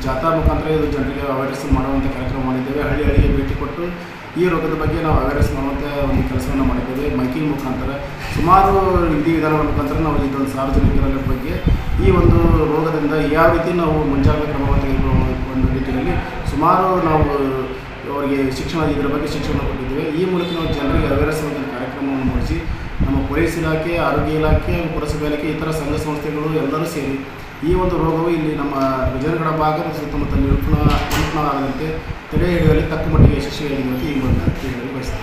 ಜಾಥಾ ಮುಖಾಂತರ ಇದು ಜನರಿಗೆ ಅವೇರ್ನೆಸ್ ಮಾಡುವಂಥ ಕಾರ್ಯಕ್ರಮ ಮಾಡಿದ್ದೇವೆ. ಹಳ್ಳಿಗೆ ಭೇಟಿ ಕೊಟ್ಟು ಈ ರೋಗದ ಬಗ್ಗೆ ನಾವು ಅವೇರ್ನೆಸ್ ಮಾಡುವಂಥ ಒಂದು ಕೆಲಸವನ್ನು ಮಾಡಿದ್ದೇವೆ. ಮೈಕಿಂಗ್ ಮುಖಾಂತರ ಸುಮಾರು ವಿಧಾನಗಳ ಮುಖಾಂತರ ನಾವು ಇದೊಂದು ಸಾರ್ವಜನಿಕರ ಬಗ್ಗೆ ಈ ಒಂದು ರೋಗದಿಂದ ಯಾವ ರೀತಿ ನಾವು ಮುಂಜಾಗ್ರತಾ ಕ್ರಮವನ್ನು ತೆಗೆದುಕೊಳ್ಳುವ ಒಂದು ನಿಟ್ಟಿನಲ್ಲಿ ಸುಮಾರು ನಾವು ಅವರಿಗೆ ಇದರ ಬಗ್ಗೆ ಶಿಕ್ಷಣ ಕೊಟ್ಟಿದ್ದೇವೆ. ಈ ಮೂಲಕ ನಾವು ಜನರಿಗೆ ಅವೇರ್ನೆಸ್ ಒಂದು ಕಾರ್ಯಕ್ರಮವನ್ನು ಮಾಡಿಸಿ ನಮ್ಮ ಪೊಲೀಸ್ ಇಲಾಖೆ, ಆರೋಗ್ಯ ಇಲಾಖೆ, ಪುರಸಭೆ ಇಲಾಖೆ, ಇತರ ಸಂಘ ಸಂಸ್ಥೆಗಳು ಎಲ್ಲರೂ ಸೇರಿ ಈ ಒಂದು ರೋಗವು ಇಲ್ಲಿ ನಮ್ಮ ಗಜೇಂದ್ರಗಡ ಭಾಗ ಮತ್ತು ಸುತ್ತಮುತ್ತ ನಿರೂಪಣವಾಗದಂತೆ ತಡೆ ಹಿಡಿಯುವಲ್ಲಿ ತಕ್ಕ ಮಟ್ಟಿಗೆ ಯಶಸ್ವಿಯಾಗಿದೆ ಈ ಮೂಲಕ ಹೇಳಲು ಬಯಸ್ತಾರೆ.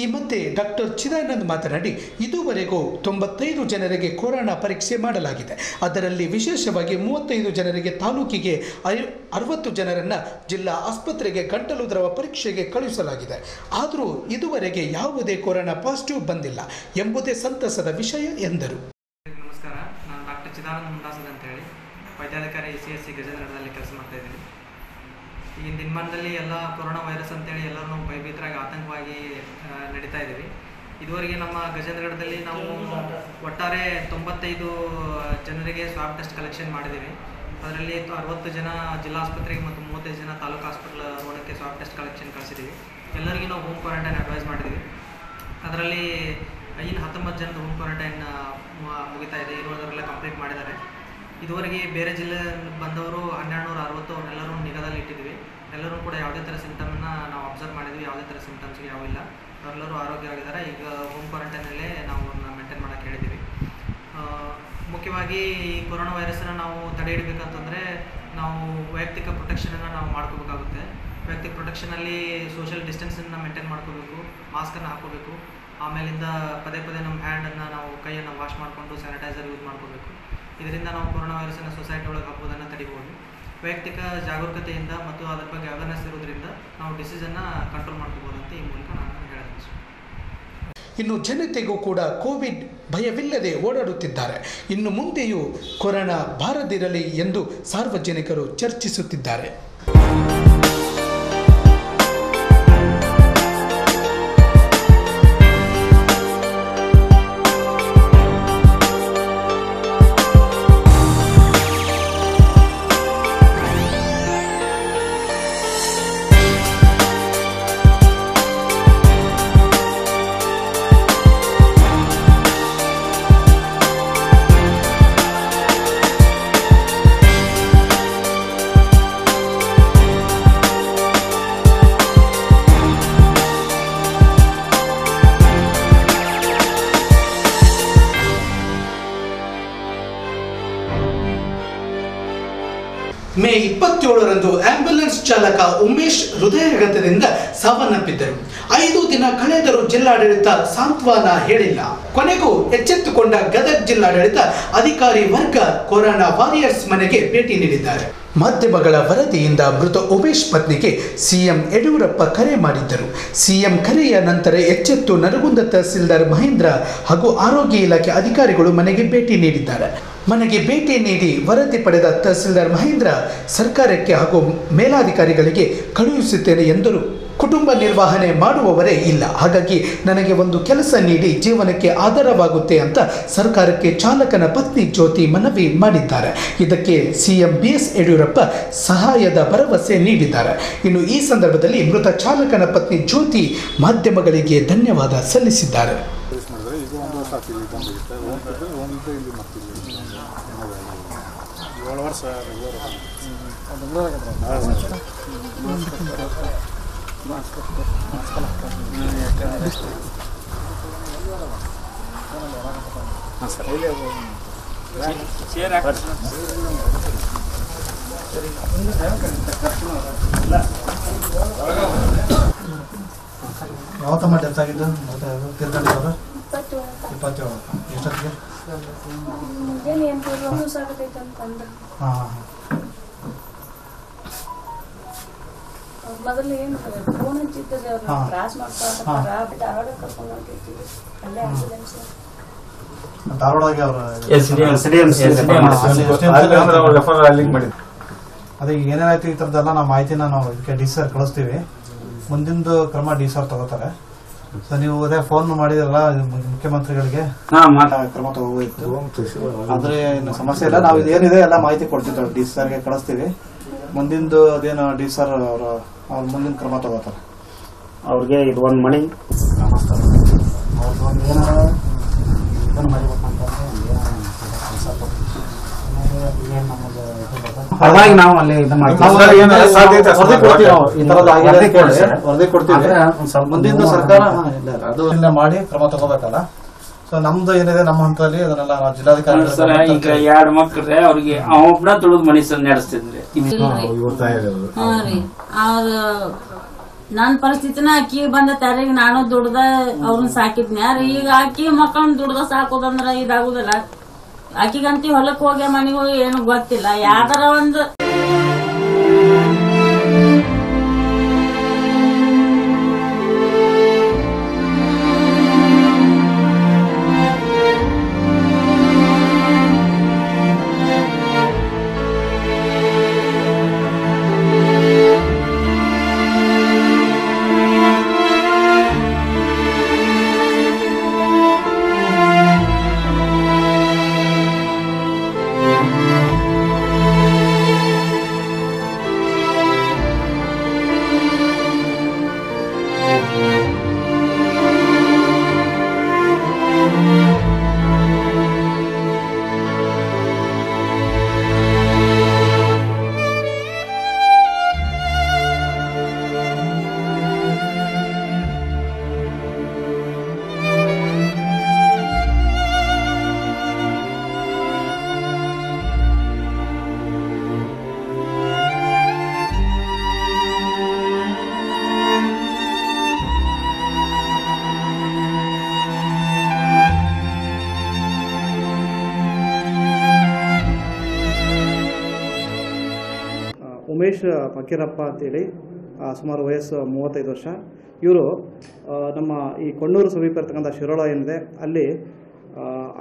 ಈ ಮಧ್ಯೆ ಡಾಕ್ಟರ್ ಚಿದಾನಂದ್ ಮಾತನಾಡಿ, ಇದುವರೆಗೂ 95 ಜನರಿಗೆ ಕೊರೋನಾ ಪರೀಕ್ಷೆ ಮಾಡಲಾಗಿದೆ. ಅದರಲ್ಲಿ ವಿಶೇಷವಾಗಿ 35 ಜನರಿಗೆ ತಾಲೂಕಿಗೆ, 60 ಜನರನ್ನು ಜಿಲ್ಲಾ ಆಸ್ಪತ್ರೆಗೆ ಗಂಟಲು ದ್ರವ ಪರೀಕ್ಷೆಗೆ ಕಳುಹಿಸಲಾಗಿದೆ. ಆದರೂ ಇದುವರೆಗೆ ಯಾವುದೇ ಕೊರೋನಾ ಪಾಸಿಟಿವ್ ಬಂದಿಲ್ಲ ಎಂಬುದೇ ಸಂತಸದ ವಿಷಯ ಎಂದರು. ನಮಸ್ಕಾರ, ನಾನು ಡಾಕ್ಟರ್ ಚಿದಾನಂದ್ ಮುಂದಾಸದ್ ಅಂತೇಳಿ ವೈದ್ಯಾಧಿಕಾರಿ CSC ಗಜೇಂದ್ರಗಡದಲ್ಲಿ ಕೆಲಸ ಮಾಡ್ತಾ ಇದ್ದೀನಿ. ಈಗಿನ ದಿನಮಾನದಲ್ಲಿ ಎಲ್ಲ ಕೊರೋನಾ ವೈರಸ್ ಅಂತೇಳಿ ಎಲ್ಲರೂ ನಾವು ಭಯಭೀತರಾಗಿ ಆತಂಕವಾಗಿ ನಡೀತಾ ಇದ್ದೀವಿ. ಇದುವರೆಗೆ ನಮ್ಮ ಗಜೇಂದ್ರಗಢದಲ್ಲಿ ನಾವು ಒಟ್ಟಾರೆ 95 ಜನರಿಗೆ ಸ್ವಾಬ್ ಟೆಸ್ಟ್ ಕಲೆಕ್ಷನ್ ಮಾಡಿದ್ದೀವಿ. ಅದರಲ್ಲಿ 60 ಜನ ಜಿಲ್ಲಾಸ್ಪತ್ರೆಗೆ ಮತ್ತು 35 ಜನ ತಾಲೂಕು ಹಾಸ್ಪಿಟಲ್ ರೋಣಕ್ಕೆ ಸ್ವಾಬ್ ಟೆಸ್ಟ್ ಕಲೆಕ್ಷನ್ ಕಳಿಸಿದ್ದೀವಿ. ಎಲ್ಲರಿಗೂ ನಾವು ಹೋಮ್ ಕ್ವಾರಂಟೈನ್ ಅಡ್ವೈಸ್ ಮಾಡಿದ್ದೀವಿ. ಅದರಲ್ಲಿ ಇನ್ನು 19 ಜನದ ಹೋಮ್ ಕ್ವಾರಂಟೈನ್ ಮುಗಿತಾ ಇದೆ, ಇರುವುದರೆಲ್ಲ ಕಂಪ್ಲೀಟ್ ಮಾಡಿದ್ದಾರೆ. ಇದುವರೆಗೆ ಬೇರೆ ಜಿಲ್ಲೆ ಬಂದವರು 1260 ಅವನ್ನೆಲ್ಲರೂ ನಿಗಾದಲ್ಲಿ ಇಟ್ಟಿದ್ವಿ. ಎಲ್ಲರೂ ಕೂಡ ಯಾವುದೇ ಥರ ಸಿಂಟಮನ್ನು ನಾವು ಅಬ್ಸರ್ವ್ ಮಾಡಿದ್ವಿ, ಯಾವುದೇ ಥರ ಸಿಂಟಮ್ಸ್ಗೆ ಯಾವಿಲ್ಲ, ಅವರೆಲ್ಲರೂ ಆರೋಗ್ಯವಾಗಿದ್ದಾರೆ. ಈಗ ಹೋಮ್ ಕ್ವಾರಂಟೈನಲ್ಲೇ ನಾವು ಮೇಂಟೈನ್ ಮಾಡೋಕ್ಕೆ ಹೇಳಿದ್ದೀವಿ. ಮುಖ್ಯವಾಗಿ ಈ ಕೊರೋನಾ ವೈರಸ್ಸನ್ನು ನಾವು ತಡೆ ಹಿಡಬೇಕಂತಂದರೆ ನಾವು ವೈಯಕ್ತಿಕ ಪ್ರೊಟೆಕ್ಷನನ್ನು ನಾವು ಮಾಡ್ಕೋಬೇಕಾಗುತ್ತೆ. ವೈಯಕ್ತಿಕ ಪ್ರೊಟೆಕ್ಷನಲ್ಲಿ ಸೋಷಿಯಲ್ ಡಿಸ್ಟೆನ್ಸನ್ನು ಮೇಂಟೈನ್ ಮಾಡ್ಕೋಬೇಕು, ಮಾಸ್ಕನ್ನು ಹಾಕೋಬೇಕು. ಆಮೇಲಿಂದ ಪದೇ ನಮ್ಮ ಹ್ಯಾಂಡನ್ನು ನಾವು ಕೈಯನ್ನು ವಾಶ್ ಮಾಡಿಕೊಂಡು ಸ್ಯಾನಿಟೈಸರ್ ಯೂಸ್ ಮಾಡ್ಕೋಬೇಕು. ಇದರಿಂದ ನಾವು ಕೊರೋನಾ ವೈರಸ್ಸನ್ನು ಸೊಸೈಟಿ ಒಳಗೆ ಹಬ್ಬುವುದನ್ನು ತಡಿಬೋದು. ವೈಯಕ್ತಿಕ ಜಾಗರೂಕತೆಯಿಂದ ಮತ್ತು ಅದರ ಬಗ್ಗೆ ಅವೇರ್ನೆಸ್ ಇರೋದ್ರಿಂದ ನಾವು ಡಿಸೀಸನ್ನು ಕಂಟ್ರೋಲ್ ಮಾಡ್ಕೋಬೋದು ಅಂತ ಈ ಮೂಲಕ ನಾನು ಹೇಳೋದು. ಇನ್ನು ಜನತೆಗೂ ಕೂಡ ಕೋವಿಡ್ ಭಯವಿಲ್ಲದೆ ಓಡಾಡುತ್ತಿದ್ದಾರೆ. ಇನ್ನು ಮುಂದೆಯೂ ಕೊರೋನಾ ಬಾರದಿರಲಿ ಎಂದು ಸಾರ್ವಜನಿಕರು ಚರ್ಚಿಸುತ್ತಿದ್ದಾರೆ. ಮೇ 27ರಂದು ಆಂಬ್ಯುಲೆನ್ಸ್ ಚಾಲಕ ಉಮೇಶ್ ಹೃದಯಾಘಾತದಿಂದ ಸಾವನ್ನಪ್ಪಿದ್ದರು. 5 ದಿನ ಕಳೆದರೂ ಜಿಲ್ಲಾಡಳಿತ ಸಾಂತ್ವನ ಹೇಳಿಲ್ಲ. ಕೊನೆಗೂ ಎಚ್ಚೆತ್ತುಕೊಂಡ ಗದಗ ಜಿಲ್ಲಾಡಳಿತ ಅಧಿಕಾರಿ ವರ್ಗ ಕೊರೋನಾ ವಾರಿಯರ್ಸ್ ಮನೆಗೆ ಭೇಟಿ ನೀಡಿದ್ದಾರೆ. ಮಾಧ್ಯಮಗಳ ವರದಿಯಿಂದ ಮೃತ ಉಮೇಶ್ ಪತ್ನಿಗೆ ಸಿಎಂ ಯಡಿಯೂರಪ್ಪ ಕರೆ ಮಾಡಿದ್ದರು. ಸಿಎಂ ಕರೆಯ ನಂತರ ಎಚ್ಚೆತ್ತು ನರಗುಂದ ತಹಸೀಲ್ದಾರ್ ಮಹೇಂದ್ರ ಹಾಗೂ ಆರೋಗ್ಯ ಇಲಾಖೆ ಅಧಿಕಾರಿಗಳು ಮನೆಗೆ ಭೇಟಿ ನೀಡಿದ್ದಾರೆ. ಮನೆಗೆ ಭೇಟಿ ನೀಡಿ ವರದಿ ಪಡೆದ ತಹಸೀಲ್ದಾರ್ ಮಹೇಂದ್ರ ಸರ್ಕಾರಕ್ಕೆ ಹಾಗೂ ಮೇಲಾಧಿಕಾರಿಗಳಿಗೆ ಕಳುಹಿಸುತ್ತೇನೆ ಎಂದರು. ಕುಟುಂಬ ನಿರ್ವಹಣೆ ಮಾಡುವವರೇ ಇಲ್ಲ, ಹಾಗಾಗಿ ನನಗೆ ಒಂದು ಕೆಲಸ ನೀಡಿ ಜೀವನಕ್ಕೆ ಆಧಾರವಾಗುತ್ತೆ ಅಂತ ಸರ್ಕಾರಕ್ಕೆ ಚಾಲಕನ ಪತ್ನಿ ಜ್ಯೋತಿ ಮನವಿ ಮಾಡಿದ್ದಾರೆ. ಇದಕ್ಕೆ ಸಿಎಂ BS ಯಡಿಯೂರಪ್ಪ ಸಹಾಯದ ಭರವಸೆ ನೀಡಿದ್ದಾರೆ. ಇನ್ನು ಈ ಸಂದರ್ಭದಲ್ಲಿ ಮೃತ ಚಾಲಕನ ಪತ್ನಿ ಜ್ಯೋತಿ ಮಾಧ್ಯಮಗಳಿಗೆ ಧನ್ಯವಾದ ಸಲ್ಲಿಸಿದ್ದಾರೆ. ಯಾವತ್ತಮ್ಮ ಡೆತ್ ಆಗಿದ್ದು? ತೀರ್ಕೊಂಡಿದ್ದವರು 27 ಎಷ್ಟೊತ್ತಿಗೆ? ಮೊದಲು ಏನು ಫೋನ್ ಹಚ್ಚಿದ್ದದೆ ಅವ್ರನ್ನ ಕ್ರಾಸ್ ಮಾಡ್ತಾರೆ ಬಿಟ್ಟು ಆರೋಡ ಕರ್ಕೊಂಡು ಹೋಗ್ತಿದ್ವಿ. ಅಲ್ಲೇ ಆಂಬ್ಯುಲೆನ್ಸ್ ಧಾರವಾಡಗೆ ಅವರು ಅದೇ ಏನೇನಾಯ್ತು ಈ ಥರದ್ದೆಲ್ಲ ನಾವು ಮಾಹಿತಿನ ನಾವು ಇದಕ್ಕೆ ಡಿ ಸರ್ ಕಳಿಸ್ತೀವಿ. ಮುಂದಿಂದು ಕ್ರಮ ಡಿ ಸರ್ ತಗೋತಾರೆ. ಸೊ ನೀವು ಅದೇ ಫೋನ್ ಮಾಡಿದ್ರಲ್ಲ ಮುಖ್ಯಮಂತ್ರಿಗಳಿಗೆ ಕ್ರಮ ತಗೋಬೇಕು. ಆದ್ರೆ ಇನ್ನು ಸಮಸ್ಯೆ ಇಲ್ಲ, ನಾವು ಇದೇನಿದೆ ಎಲ್ಲ ಮಾಹಿತಿ ಕೊಡ್ತಿದ್ದೇವೆ, ಡಿ ಸರ್ಗೆ ಕಳಿಸ್ತೀವಿ. ಮುಂದಿಂದು ಅದೇನು ಡಿ ಸರ್ ಅವ್ರ ಮುಂದಿನ ಕ್ರಮ ತಗೋತಾರೆ. ಅವ್ರಿಗೆ ಇದು ಒಂದು ಮಣಿ ಪರವಾಗಿ ನಾವು ಅಲ್ಲಿ ವರದಿ ಕೊಡ್ತೀವಿ. ಮುಂದಿನ ಸರ್ಕಾರ ಅದು ಮಾಡಿ ಕ್ರಮ ತಗೋಬೇಕಲ್ಲ. ಸೊ ನಮ್ದು ಏನಿದೆ ನಮ್ಮ ಹಂತದಲ್ಲಿ ಅದನ್ನೆಲ್ಲ ಜಿಲ್ಲಾಧಿಕಾರಿ ಈಗ 2 ಮಕ್ಳ್ರೆ ಅವ್ರಿಗೆ ಅವೊಬ್ಬನ ತುಳಿದು ಮನಿ ನಡೆಸ್ತಿದ್ರಿ. ನನ್ನ ಪರಿಸ್ಥಿತಿನ ಅಕ್ಕಿ ಬಂದ ತಾರೀಗ ನಾನು ದುಡ್ದ ಅವ್ರನ್ನ ಸಾಕಿದ್ನ್ಯಾರ. ಈಗ ಅಕ್ಕಿ ಮಕ್ಕಳನ್ನ ದುಡ್ದ ಸಾಕೋದಂದ್ರ ಇದಾಗುದಿಲ್ಲ. ಅಕ್ಕಿಗಂತಿ ಹೊಲಕ್ ಹೋಗಿ ಮನೆಗೆ ಹೋಗಿ ಏನು ಗೊತ್ತಿಲ್ಲ. ಯಾವ್ದಾರ ಒಂದು ಉಮೇಶ್ ಫಕೀರಪ್ಪ ಅಂತೇಳಿ ಸುಮಾರು ವಯಸ್ಸು 35 ವರ್ಷ. ಇವರು ನಮ್ಮ ಈ ಕೊಣ್ಣೂರು ಸಮೀಪ ಇರ್ತಕ್ಕಂಥ ಶಿರೋಳ ಏನಿದೆ ಅಲ್ಲಿ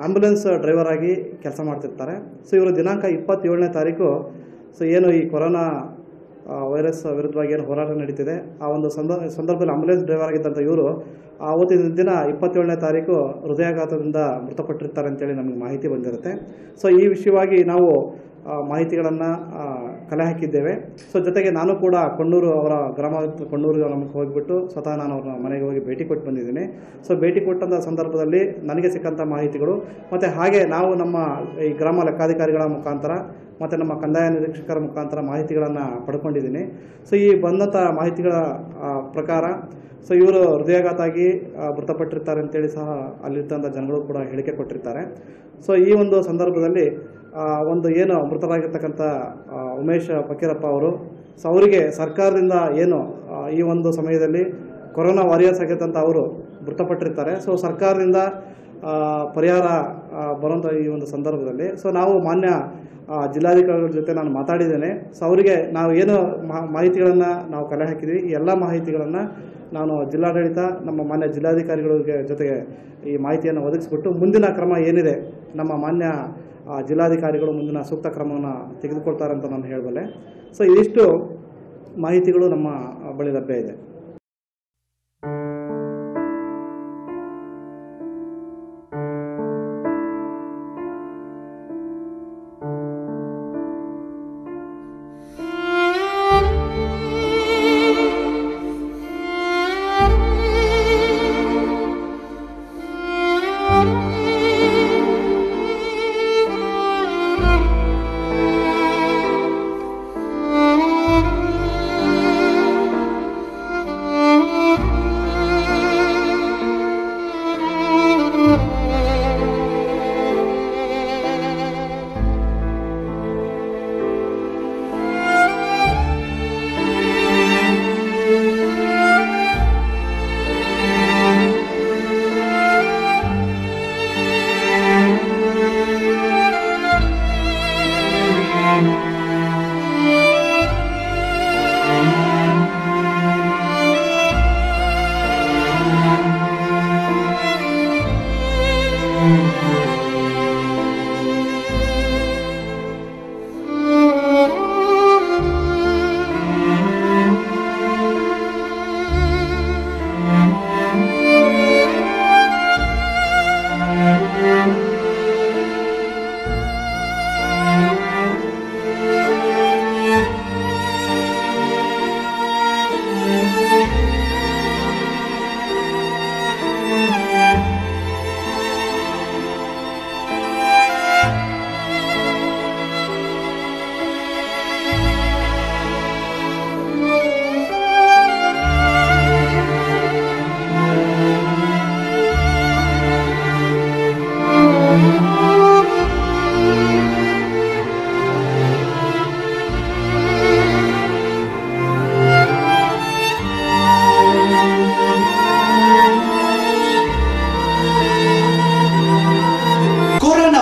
ಆಂಬ್ಯುಲೆನ್ಸ್ ಡ್ರೈವರ್ ಆಗಿ ಕೆಲಸ ಮಾಡ್ತಿರ್ತಾರೆ. ಸೊ ಇವರು ದಿನಾಂಕ 27ನೇ ತಾರೀಕು ಏನು ಈ ಕೊರೋನಾ ವೈರಸ್ ವಿರುದ್ಧವಾಗಿ ಏನು ಹೋರಾಟ ನಡೀತಿದೆ ಆ ಒಂದು ಸಂದರ್ಭದಲ್ಲಿ ಆಂಬ್ಯುಲೆನ್ಸ್ ಡ್ರೈವರ್ ಆಗಿದ್ದಂಥ ಇವರು ಆವತ್ತಿನ ದಿನ 27ನೇ ತಾರೀಕು ಹೃದಯಾಘಾತದಿಂದ ಮೃತಪಟ್ಟಿರ್ತಾರೆ ಅಂತೇಳಿ ನಮಗೆ ಮಾಹಿತಿ ಬಂದಿರುತ್ತೆ. ಸೊ ಈ ವಿಷಯವಾಗಿ ನಾವು ಮಾಹಿತಿಗಳನ್ನು ಕಲೆ ಹಾಕಿದ್ದೇವೆ. ಸೊ ಜೊತೆಗೆ ನಾನು ಕೂಡ ಕೊಣ್ಣೂರು ಅವರ ಗ್ರಾಮ ಕೊಣ್ಣೂರು ಗ್ರಾಮಕ್ಕೆ ಹೋಗಿಬಿಟ್ಟು ಸ್ವತಃ ನಾನು ಅವರ ಮನೆಗೆ ಹೋಗಿ ಭೇಟಿ ಕೊಟ್ಟು ಬಂದಿದ್ದೀನಿ. ಸೊ ಭೇಟಿ ಕೊಟ್ಟಂಥ ಸಂದರ್ಭದಲ್ಲಿ ನನಗೆ ಸಿಕ್ಕಂಥ ಮಾಹಿತಿಗಳು ಮತ್ತು ಹಾಗೆ ನಾವು ನಮ್ಮ ಈ ಗ್ರಾಮ ಲೆಕ್ಕಾಧಿಕಾರಿಗಳ ಮುಖಾಂತರ ಮತ್ತು ನಮ್ಮ ಕಂದಾಯ ನಿರೀಕ್ಷಕರ ಮುಖಾಂತರ ಮಾಹಿತಿಗಳನ್ನು ಪಡ್ಕೊಂಡಿದ್ದೀನಿ. ಸೊ ಈ ಬಂದಂಥ ಮಾಹಿತಿಗಳ ಪ್ರಕಾರ ಸೊ ಇವರು ಹೃದಯಾಘಾತ ಆಗಿ ಮೃತಪಟ್ಟಿರ್ತಾರೆ ಅಂತೇಳಿ ಸಹ ಅಲ್ಲಿರ್ತಂಥ ಜನಗಳು ಕೂಡ ಹೇಳಿಕೆ ಕೊಟ್ಟಿರ್ತಾರೆ. ಸೊ ಈ ಒಂದು ಸಂದರ್ಭದಲ್ಲಿ ಒಂದು ಏನು ಮೃತರಾಗಿರ್ತಕ್ಕಂಥ ಉಮೇಶ್ ಫಕೀರಪ್ಪ ಅವರು ಸೊ ಅವರಿಗೆ ಸರ್ಕಾರದಿಂದ ಏನು ಈ ಒಂದು ಸಮಯದಲ್ಲಿ ಕೊರೋನಾ ವಾರಿಯರ್ಸ್ ಆಗಿರ್ತಂಥ ಅವರು ಮೃತಪಟ್ಟಿರ್ತಾರೆ. ಸೊ ಸರ್ಕಾರದಿಂದ ಪರಿಹಾರ ಬರುವಂಥ ಈ ಒಂದು ಸಂದರ್ಭದಲ್ಲಿ ಸೊ ನಾವು ಮಾನ್ಯ ಜಿಲ್ಲಾಧಿಕಾರಿಗಳ ಜೊತೆ ನಾನು ಮಾತಾಡಿದ್ದೇನೆ. ಸೊ ಅವರಿಗೆ ನಾವು ಏನು ಮಾಹಿತಿಗಳನ್ನು ನಾವು ಕಲೆ ಹಾಕಿದ್ವಿ ಈ ಎಲ್ಲ ಮಾಹಿತಿಗಳನ್ನು ನಾನು ಜಿಲ್ಲಾಡಳಿತ ನಮ್ಮ ಮಾನ್ಯ ಜಿಲ್ಲಾಧಿಕಾರಿಗಳಿಗೆ ಜೊತೆಗೆ ಈ ಮಾಹಿತಿಯನ್ನು ಒದಗಿಸ್ಬಿಟ್ಟು ಮುಂದಿನ ಕ್ರಮ ಏನಿದೆ ನಮ್ಮ ಮಾನ್ಯ ಜಿಲ್ಲಾಧಿಕಾರಿಗಳು ಮುಂದಿನ ಸೂಕ್ತ ಕ್ರಮವನ್ನು ತೆಗೆದುಕೊಳ್ತಾರೆ ಅಂತ ನಾನು ಹೇಳಬಲ್ಲೆ. ಸೊ ಇದಿಷ್ಟು ಮಾಹಿತಿಗಳು ನಮ್ಮ ಬಳಿ ಲಭ್ಯ ಇದೆ.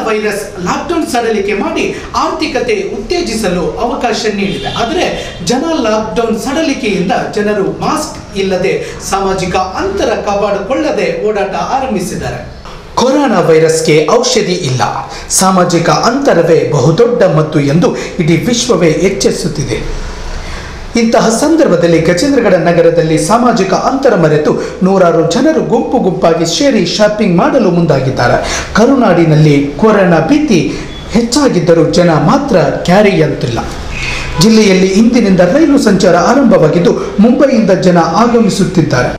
ವೈರಸ್ ಲಾಕ್ಡೌನ್ ಸಡಿಲಿಕೆ ಮಾಡಿ ಆರ್ಥಿಕತೆ ಉತ್ತೇಜಿಸಲು ಅವಕಾಶ ನೀಡಿದೆ. ಆದರೆ ಜನ ಲಾಕ್ಡೌನ್ ಸಡಿಲಿಕೆಯಿಂದ ಜನರು ಮಾಸ್ಕ್ ಇಲ್ಲದೆ ಸಾಮಾಜಿಕ ಅಂತರ ಕಾಪಾಡಿಕೊಳ್ಳದೆ ಓಡಾಟ ಆರಂಭಿಸಿದ್ದಾರೆ. ಕೊರೋನಾ ವೈರಸ್ಗೆ ಔಷಧಿ ಇಲ್ಲ, ಸಾಮಾಜಿಕ ಅಂತರವೇ ಬಹುದೊಡ್ಡ ಮದ್ದು ಎಂದು ಇಡೀ ವಿಶ್ವವೇ ಎಚ್ಚರಿಸುತ್ತಿದೆ. ಇಂತಹ ಸಂದರ್ಭದಲ್ಲಿ ಗಜೇಂದ್ರಗಡ ನಗರದಲ್ಲಿ ಸಾಮಾಜಿಕ ಅಂತರ ಮರೆತು ನೂರಾರು ಜನರು ಗುಂಪು ಗುಂಪಾಗಿ ಸೇರಿ ಶಾಪಿಂಗ್ ಮಾಡಲು ಮುಂದಾಗಿದ್ದಾರೆ. ಕರುನಾಡಿನಲ್ಲಿ ಕೊರೋನಾ ಭೀತಿ ಹೆಚ್ಚಾಗಿದ್ದರೂ ಜನ ಮಾತ್ರ ಕ್ಯಾರಿಯಂತಿಲ್ಲ. ಜಿಲ್ಲೆಯಲ್ಲಿ ಇಂದಿನಿಂದ ರೈಲು ಸಂಚಾರ ಆರಂಭವಾಗಿದ್ದು ಮುಂಬೈಯಿಂದ ಜನ ಆಗಮಿಸುತ್ತಿದ್ದಾರೆ.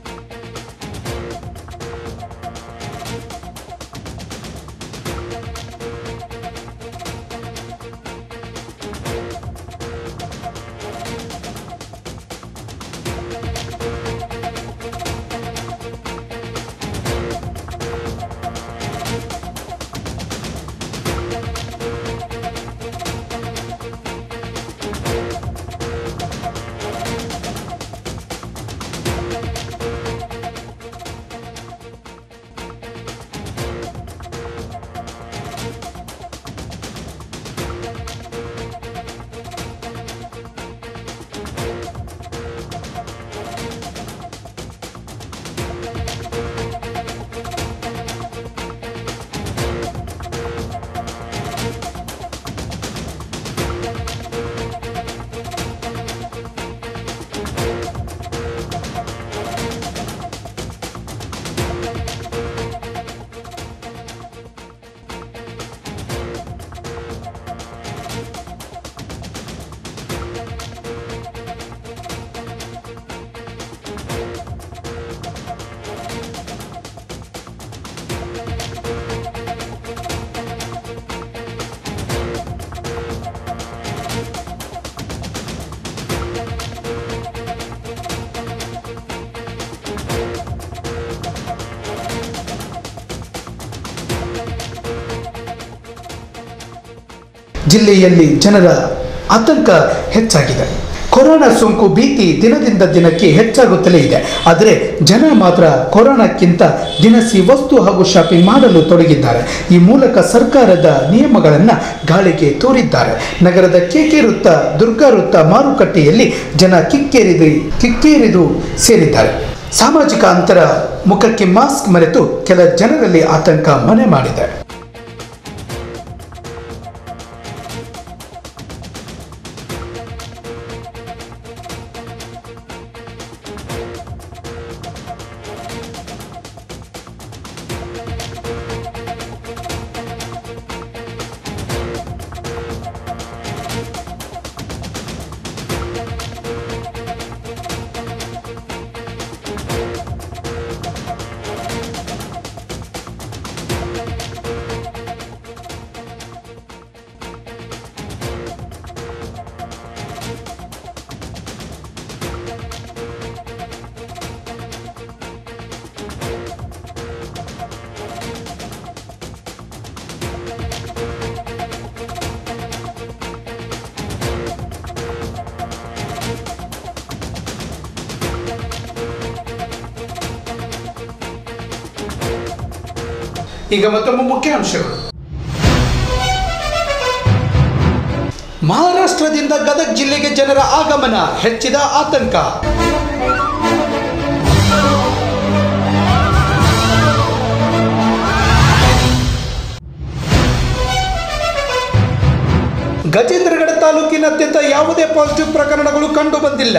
ಜಿಲ್ಲೆಯಲ್ಲಿ ಜನರ ಆತಂಕ ಹೆಚ್ಚಾಗಿದೆ. ಕೊರೋನಾ ಸೋಂಕು ಭೀತಿ ದಿನದಿಂದ ದಿನಕ್ಕೆ ಹೆಚ್ಚಾಗುತ್ತಲೇ ಇದೆ. ಆದರೆ ಜನ ಮಾತ್ರ ಕೊರೋನಾಕ್ಕಿಂತ ದಿನಸಿ ವಸ್ತು ಹಾಗೂ ಶಾಪಿಂಗ್ ಮಾಡಲು ತೊಡಗಿದ್ದಾರೆ. ಈ ಮೂಲಕ ಸರ್ಕಾರದ ನಿಯಮಗಳನ್ನು ಗಾಳಿಗೆ ತೂರಿದ್ದಾರೆ. ನಗರದ ಕೆಕೆ ವೃತ್ತ, ದುರ್ಗಾ ವೃತ್ತ ಮಾರುಕಟ್ಟೆಯಲ್ಲಿ ಜನ ಕಿಕ್ಕೇರಿದು ಸೇರಿದ್ದಾರೆ. ಸಾಮಾಜಿಕ ಅಂತರ, ಮುಖಕ್ಕೆ ಮಾಸ್ಕ್ ಮರೆತು ಕೆಲ ಜನರಲ್ಲಿ ಆತಂಕ ಮನೆ ಮಾಡಿದೆ. ಈಗ ಮತ್ತೊಮ್ಮೆ ಮುಖ್ಯಾಂಶಗಳು. ಮಹಾರಾಷ್ಟ್ರದಿಂದ ಗದಗ ಜಿಲ್ಲೆಗೆ ಜನರ ಆಗಮನ, ಹೆಚ್ಚಿದ ಆತಂಕ. ಗಜೇಂದ್ರಗಡ ತಾಲೂಕಿನಾದ್ಯಂತ ಯಾವುದೇ ಪಾಸಿಟಿವ್ ಪ್ರಕರಣಗಳು ಕಂಡು ಬಂದಿಲ್ಲ.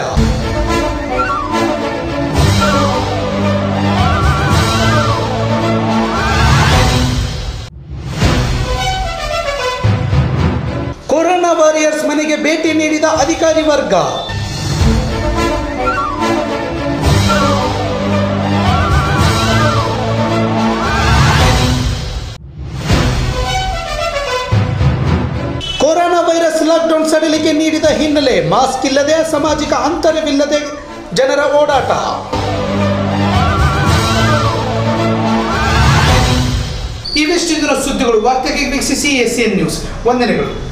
ಕೊರೋನಾ ವಾರಿಯರ್ಸ್ ಮನೆಗೆ ಭೇಟಿ ನೀಡಿದ ಅಧಿಕಾರಿ ವರ್ಗ. ಕೊರೋನಾ ವೈರಸ್ ಲಾಕ್ಡೌನ್ ಸಡಿಲಿಕೆ ನೀಡಿದ ಹಿನ್ನೆಲೆ ಮಾಸ್ಕ್ ಇಲ್ಲದೆ, ಸಾಮಾಜಿಕ ಅಂತರವಿಲ್ಲದೆ ಜನರ ಓಡಾಟ. ಇವೆಷ್ಟು ಸುದ್ದಿಗಳು. ವಾರ್ತೆಗೆ ವೀಕ್ಷಿಸಿ SN ನ್ಯೂಸ್. ವಂದನೆಗಳು.